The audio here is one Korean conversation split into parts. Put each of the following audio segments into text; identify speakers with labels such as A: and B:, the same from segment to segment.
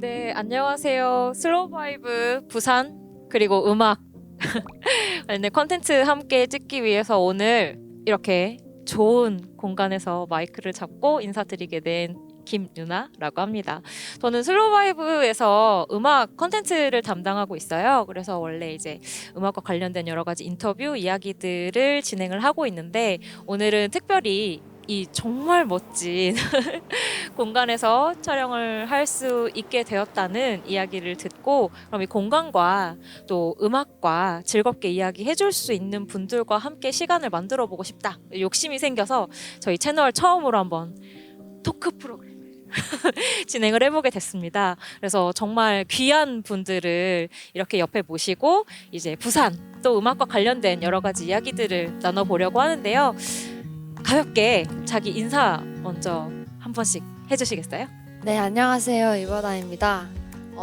A: 네, 안녕하세요. 슬로우 바이브 부산 그리고 음악 네, 컨텐츠 함께 찍기 위해서 오늘 이렇게 좋은 공간에서 마이크를 잡고 인사드리게 된 김유나라고 합니다. 저는 슬로우 바이브에서 음악 컨텐츠를 담당하고 있어요. 그래서 원래 이제 음악과 관련된 여러 가지 인터뷰 이야기들을 진행을 하고 있는데 오늘은 특별히 이 정말 멋진 공간에서 촬영을 할 수 있게 되었다는 이야기를 듣고 그럼 이 공간과 또 음악과 즐겁게 이야기해 줄 수 있는 분들과 함께 시간을 만들어 보고 싶다. 욕심이 생겨서 저희 채널 처음으로 한번 토크 프로그램 진행을 해보게 됐습니다. 그래서 정말 귀한 분들을 이렇게 옆에 모시고 이제 부산 또 음악과 관련된 여러 가지 이야기들을 나눠보려고 하는데요. 가볍게 자기 인사 먼저 한 번씩 해주시겠어요?
B: 네, 안녕하세요. 이바다입니다.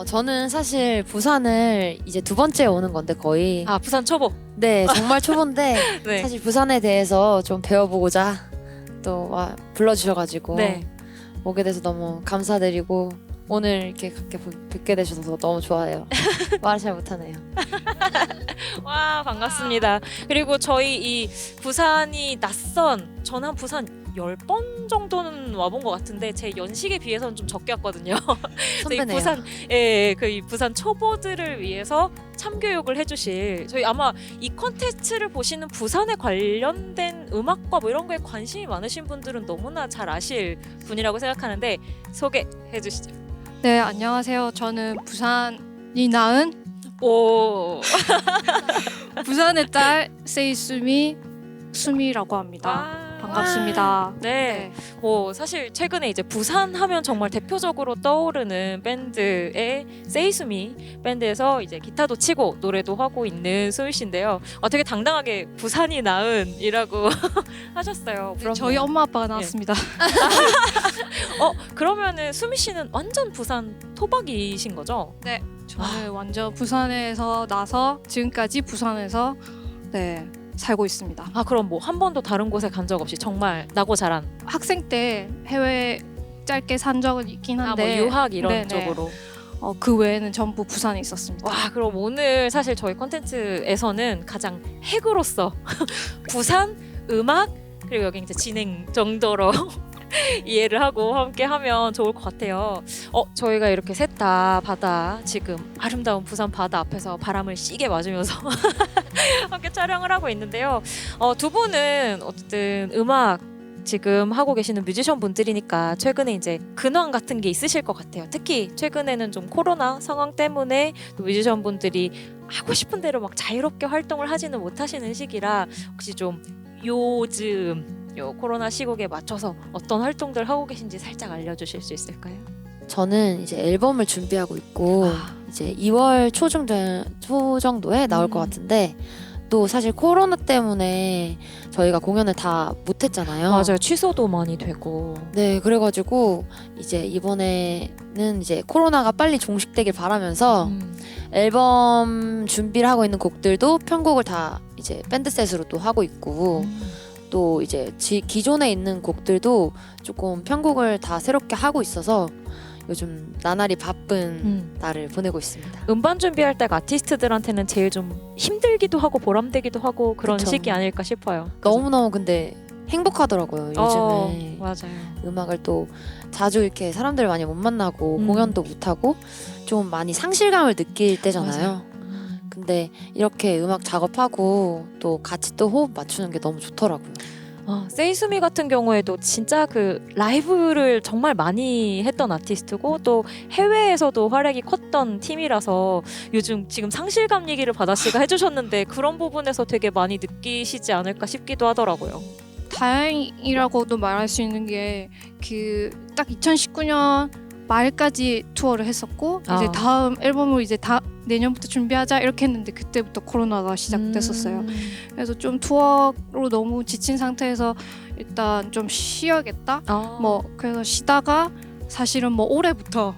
B: 저는 사실 부산을 이제 두 번째 오는 건데 거의.
A: 아, 부산 초보.
B: 네, 정말 초보인데
A: 네.
B: 사실 부산에 대해서 좀 배워보고자 또 불러주셔가지고
A: 네.
B: 오게 돼서 너무 감사드리고 오늘 이렇게 뵙게 되셔서 너무 좋아요. 말을 잘 못하네요.
A: 와, 반갑습니다. 그리고 저희 이 부산이 낯선, 저는 한 부산 10번 정도는 와본 것 같은데 제 연식에 비해서는 좀 적게 왔거든요. 그래서 이
B: 선배네요.
A: 부산, 이 부산 초보들을 위해서 참교육을 해주실 저희 아마 이 콘텐츠를 보시는 부산에 관련된 음악과 뭐 이런 거에 관심이 많으신 분들은 너무나 잘 아실 분이라고 생각하는데 소개해 주시죠.
C: 네, 안녕하세요. 저는 부산이 낳은
A: 오,
C: 부산의 딸 세이수미 수미라고 합니다. 반갑습니다.
A: 네. 뭐 사실 최근에 이제 부산 하면 정말 대표적으로 떠오르는 밴드의 세이수미 밴드에서 이제 기타도 치고 노래도 하고 있는 수미 씨인데요. 되게 당당하게 부산이 나은이라고 하셨어요.
C: 네, 저희 엄마 아빠가 나왔습니다.
A: 그러면은 수미 씨는 완전 부산 토박이신 거죠?
C: 네, 저는 완전 부산에서 나서 지금까지 부산에서 살고 있습니다.
A: 그럼 뭐 한 번도 다른 곳에 간 적 없이 정말 나고 자란
C: 학생 때 해외 짧게 산 적은 있긴 한데
A: 뭐 유학 이런
C: 네네.
A: 쪽으로.
C: 그 외에는 전부 부산에 있었습니다.
A: 와, 그럼 오늘 사실 저희 콘텐츠에서는 가장 핵으로서 부산 음악 그리고 여기 이제 진행 정도로 이해를 하고 함께 하면 좋을 것 같아요. 저희가 이렇게 셋 다 바다 지금 아름다운 부산 바다 앞에서 바람을 시게 맞으면서 함께 촬영을 하고 있는데요. 두 분은 어쨌든 음악 지금 하고 계시는 뮤지션 분들이니까 최근에 이제 근황 같은 게 있으실 것 같아요. 특히 최근에는 좀 코로나 상황 때문에 또 뮤지션 분들이 하고 싶은 대로 막 자유롭게 활동을 하지는 못하시는 시기라 혹시 좀 요즘 요 코로나 시국에 맞춰서 어떤 활동들 하고 계신지 살짝 알려주실 수 있을까요?
B: 저는 이제 앨범을 준비하고 있고 이제 2월 초 정도에 나올 것 같은데 또 사실 코로나 때문에 저희가 공연을 다 못했잖아요.
A: 맞아요. 취소도 많이 되고.
B: 네, 그래가지고 이제 이번에는 이제 코로나가 빨리 종식되길 바라면서 앨범 준비를 하고 있는 곡들도 편곡을 다 이제 밴드 셋으로 또 하고 있고 또 이제 기존에 있는 곡들도 조금 편곡을 다 새롭게 하고 있어서 요즘 나날이 바쁜 날을 보내고 있습니다.
A: 음반 준비할 때가 아티스트들한테는 제일 좀 힘들기도 하고 보람되기도 하고 그런
B: 그쵸.
A: 시기 아닐까 싶어요.
B: 너무너무 근데 행복하더라고요. 요즘에
A: 맞아요.
B: 음악을 또 자주 이렇게 사람들 많이 못 만나고 공연도 못 하고 좀 많이 상실감을 느낄 때잖아요.
A: 맞아요.
B: 근데 이렇게 음악 작업하고 또 같이 또 호흡 맞추는 게 너무 좋더라고요.
A: 세이수미 같은 경우에도 진짜 그 라이브를 정말 많이 했던 아티스트고 또 해외에서도 활약이 컸던 팀이라서 요즘 지금 상실감 얘기를 바다 씨가 해주셨는데 그런 부분에서 되게 많이 느끼시지 않을까 싶기도 하더라고요.
C: 다행이라고도 말할 수 있는 게 그 딱 2019년 말까지 투어를 했었고 이제 다음 앨범을 이제 내년부터 준비하자 이렇게 했는데 그때부터 코로나가 시작됐었어요. 그래서 좀 투어로 너무 지친 상태에서 일단 좀 쉬어야겠다. 그래서 쉬다가 사실은 뭐 올해부터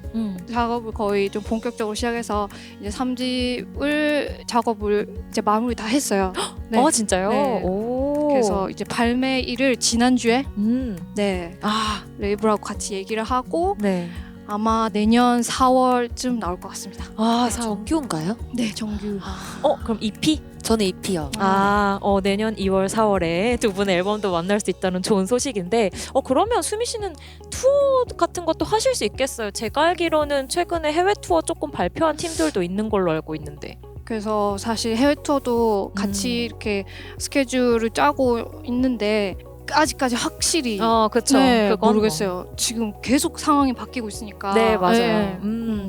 C: 작업을 거의 좀 본격적으로 시작해서 이제 3집을 작업을 이제 마무리 다 했어요. 네.
A: 진짜요?
C: 네.
A: 오.
C: 그래서 이제 발매일을 지난주에 레이블하고 같이 얘기를 하고
A: 네.
C: 아마 내년 4월쯤 나올 것 같습니다.
A: 아,
B: 정규인가요?
C: 네, 정규.
A: 그럼 EP?
B: 저는 EP요.
A: 내년 2월, 4월에 두 분의 앨범도 만날 수 있다는 좋은 소식인데, 그러면 수미 씨는 투어 같은 것도 하실 수 있겠어요? 제가 알기로는 최근에 해외 투어 조금 발표한 팀들도 있는 걸로 알고 있는데.
C: 그래서 사실 해외 투어도 같이 이렇게 스케줄을 짜고 있는데 아직까지 확실히
A: 그쵸.
C: 네,
A: 그건
C: 모르겠어요. 지금 계속 상황이 바뀌고 있으니까.
A: 네, 맞아요.
C: 네.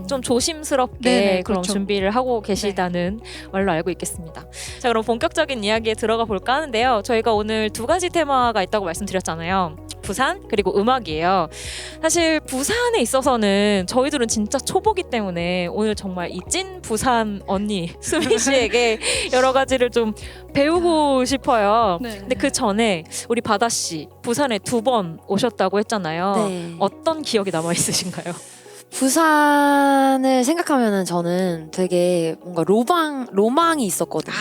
A: 좀 조심스럽게
C: 네네,
A: 그런
C: 그렇죠.
A: 준비를 하고 계시다는 말로 알고 있겠습니다. 자, 그럼 본격적인 이야기에 들어가 볼까 하는데요. 저희가 오늘 두 가지 테마가 있다고 말씀드렸잖아요. 부산 그리고 음악이에요. 사실 부산에 있어서는 저희들은 진짜 초보기 때문에 오늘 정말 이 찐 부산 언니 수미 씨에게 여러 가지를 좀 배우고 싶어요.
C: 네.
A: 근데 그 전에 우리 바다 씨 부산에 2번 오셨다고 했잖아요.
B: 네.
A: 어떤 기억이 남아 있으신가요?
B: 부산을 생각하면은 저는 되게 뭔가 로망이 있었거든요.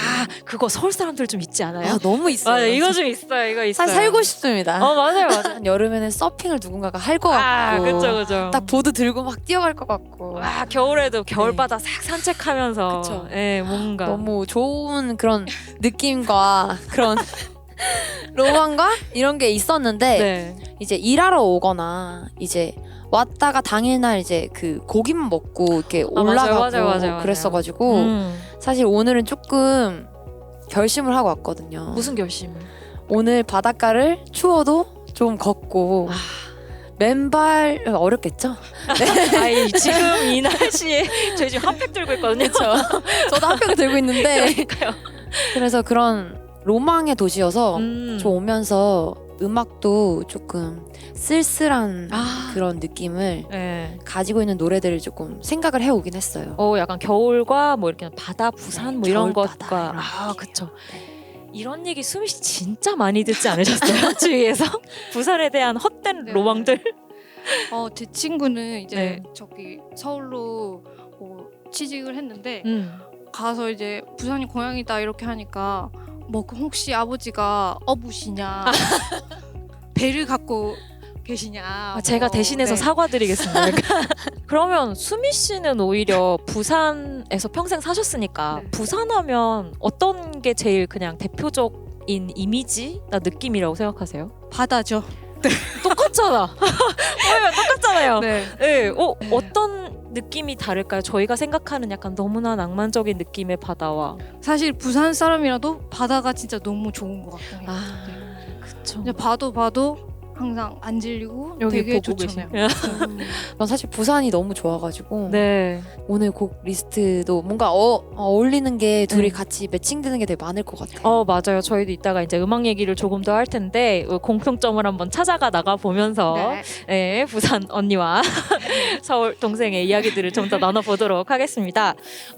A: 그거 서울 사람들 좀 있지 않아요?
B: 너무 있어요.
A: 맞아, 이거 좀 있어요. 이거 있어요.
B: 사실 살고 싶습니다.
A: 맞아요, 맞아요.
B: 여름에는 서핑을 누군가가 할 것 같고,
A: 그쵸.
B: 딱 보드 들고 막 뛰어갈 것 같고,
A: 겨울에도 겨울바다 싹 산책하면서,
B: 그쵸.
A: 뭔가
B: 너무 좋은 그런 느낌과 그런 로망과 이런 게 있었는데
A: 네.
B: 이제 일하러 오거나 이제 왔다가 당일날 이제 그 고기만 먹고 이렇게 올라가고
A: 맞아요.
B: 그랬어가지고 사실 오늘은 조금 결심을 하고 왔거든요.
A: 무슨 결심?
B: 오늘 바닷가를 추워도 좀 걷고 맨발 어렵겠죠?
A: 지금 이 날씨에 저희 지금 핫팩 들고 있거든요.
B: 저도 핫팩을 들고 있는데
A: 그러니까요.
B: 그래서 그런 로망의 도시여서 저 오면서 음악도 조금 쓸쓸한 그런 느낌을
A: 네.
B: 가지고 있는 노래들을 조금 생각을 해오긴 했어요.
A: 약간 겨울과 뭐 이렇게 바다, 부산 뭐 이런
B: 겨울 바다,
A: 것과
B: 이런
A: 그쵸. 이런 얘기 수미 씨 진짜 많이 듣지 않으셨어요? 주위에서 부산에 대한 헛된
C: 네.
A: 로망들.
C: 제 친구는 이제
A: 네.
C: 저기 서울로 취직을 했는데
A: 음.
C: 가서 이제 부산이 고향이다 이렇게 하니까 뭐 혹시 아버지가 어부시냐 배를 갖고 계시냐
A: 제가 대신해서
C: 네.
A: 사과드리겠습니다. 그러면 수미 씨는 오히려 부산에서 평생 사셨으니까
C: 네.
A: 부산하면 어떤 게 제일 그냥 대표적인 이미지나 느낌이라고 생각하세요?
C: 바다죠.
A: 똑같잖아. 똑같잖아요.
C: 네.
A: 네. 어떤 느낌이 다를까요? 저희가 생각하는 약간 너무나 낭만적인 느낌의 바다와.
C: 사실 부산 사람이라도 바다가 진짜 너무 좋은 것 같아요.
A: 그쵸.
C: 이제 봐도 항상 안 질리고
A: 여기
C: 되게
A: 보고
C: 좋잖아요.
B: 전 사실 부산이 너무 좋아가지고
A: 네.
B: 오늘 곡 리스트도 뭔가 어울리는 게 둘이
A: 네.
B: 같이 매칭되는 게 되게 많을 것 같아요.
A: 맞아요. 저희도 이따가 이제 음악 얘기를 조금 더 할 텐데 공통점을 한번 찾아가 나가 보면서 네, 부산 언니와 서울 동생의 이야기들을 좀 더 나눠보도록 하겠습니다.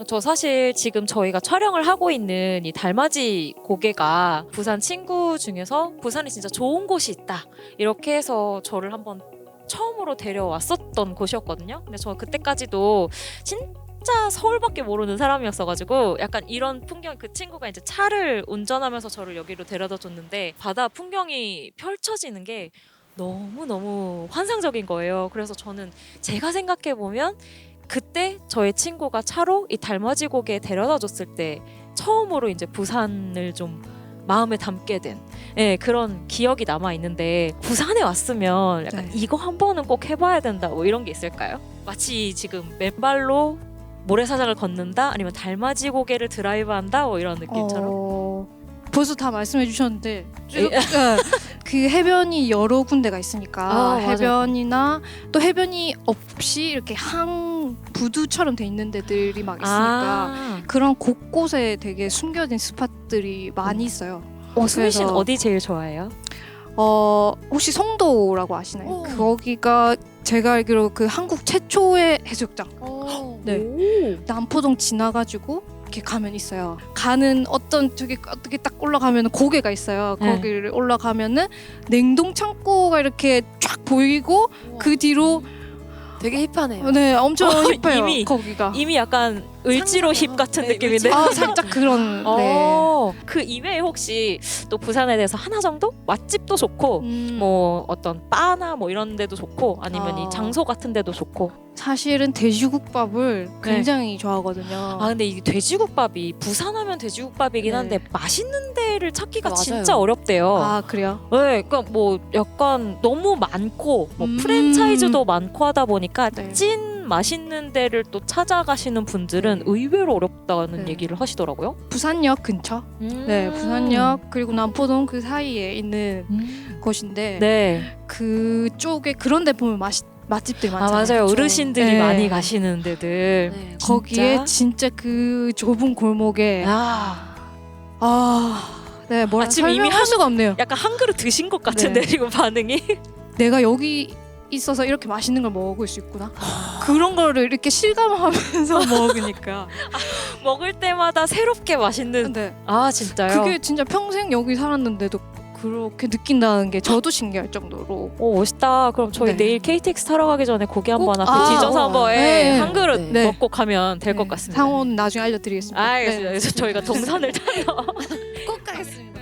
A: 저 사실 지금 저희가 촬영을 하고 있는 이 달맞이 고개가 부산 친구 중에서 부산에 진짜 좋은 곳이 있다. 이렇게 해서 저를 한번 처음으로 데려왔었던 곳이었거든요. 근데 저 그때까지도 진짜 서울밖에 모르는 사람이었어가지고 약간 이런 풍경, 그 친구가 이제 차를 운전하면서 저를 여기로 데려다 줬는데 바다 풍경이 펼쳐지는 게 너무너무 환상적인 거예요. 그래서 저는 제가 생각해보면 그때 저의 친구가 차로 이 달맞이 고개에 데려다 줬을 때 처음으로 이제 부산을 좀 마음에 담게 된 그런 기억이 남아 있는데 부산에 왔으면 약간 이거 한 번은 꼭 해봐야 된다 뭐 이런 게 있을까요? 마치 지금 맨발로 모래사장을 걷는다 아니면 달맞이 고개를 드라이브한다 뭐 이런 느낌처럼
C: 벌써 다 말씀해 주셨는데 그 해변이 여러 군데가 있으니까 해변이나 또 해변이 없이 이렇게 부두처럼 돼 있는 데들이 막 있으니까 그런 곳곳에 되게 숨겨진 스팟들이 많이 있어요.
A: 수미 씨는 어디 제일 좋아해요?
C: 혹시 성도라고 아시나요? 거기가 제가 알기로 그 한국 최초의 해수욕장. 네. 남포동 지나가지고 이렇게 가면 있어요. 가는 어떻게 딱 올라가면 고개가 있어요. 거기를 올라가면은 냉동 창고가 이렇게 쫙 보이고 그 뒤로
B: 되게 힙하네요.
C: 네, 엄청 힙해요.
A: 이미
C: 거기가.
A: 이미 약간 을지로 힙 같은 느낌인데.
C: 아 살짝 그런. 네.
A: 그 이외에 혹시 또 부산에 대해서 하나 정도 맛집도 좋고 뭐 어떤 바나 뭐 이런 데도 좋고 아니면 이 장소 같은 데도 좋고.
C: 사실은 돼지국밥을 굉장히 좋아하거든요.
A: 아 근데 이 돼지국밥이 부산하면 돼지국밥이긴
C: 네.
A: 한데 맛있는 데를 찾기가
B: 맞아요.
A: 진짜 어렵대요.
C: 아 그래요?
A: 네, 그러니까 뭐 약간 너무 많고 뭐 프랜차이즈도 많고 하다 보니까
C: 네.
A: 찐 맛있는 데를 또 찾아가시는 분들은
C: 네.
A: 의외로 어렵다는
C: 네.
A: 얘기를 하시더라고요.
C: 부산역 근처. 네, 부산역 그리고 남포동 그 사이에 있는 곳인데
A: 네.
C: 그쪽에 그런 데 보면 맛집들이
A: 아
C: 많잖아요.
A: 맞아요.
C: 그쵸?
A: 어르신들이
C: 네.
A: 많이 가시는 데들.
B: 네.
C: 거기에 진짜 그 좁은 골목에 네, 뭐라
A: 지금 이미
C: 설명할 수가 없네요.
A: 약간 한 그릇 드신 것 같은데
C: 네.
A: 지금 반응이.
C: 내가 여기 있어서 이렇게 맛있는 걸 먹을 수 있구나. 그런 거를 이렇게 실감하면서 먹으니까.
A: 먹을 때마다 새롭게 맛있는.
C: 근데
A: 아 진짜요?
C: 그게 진짜 평생 여기 살았는데도 그렇게 느낀다는 게 저도 신기할 정도로.
A: 오 멋있다. 그럼 저희
C: 네.
A: 내일 KTX 타러 가기 전에 고기 한번 앞에
C: 아,
A: 뒤져서 한번
C: 네.
A: 한 그릇
B: 네.
A: 먹고 가면 될 것 같습니다.
C: 상호는 나중에 알려드리겠습니다.
A: 알겠습니다. 그래서 저희가 동선을 타러
C: 꼭 가겠습니다.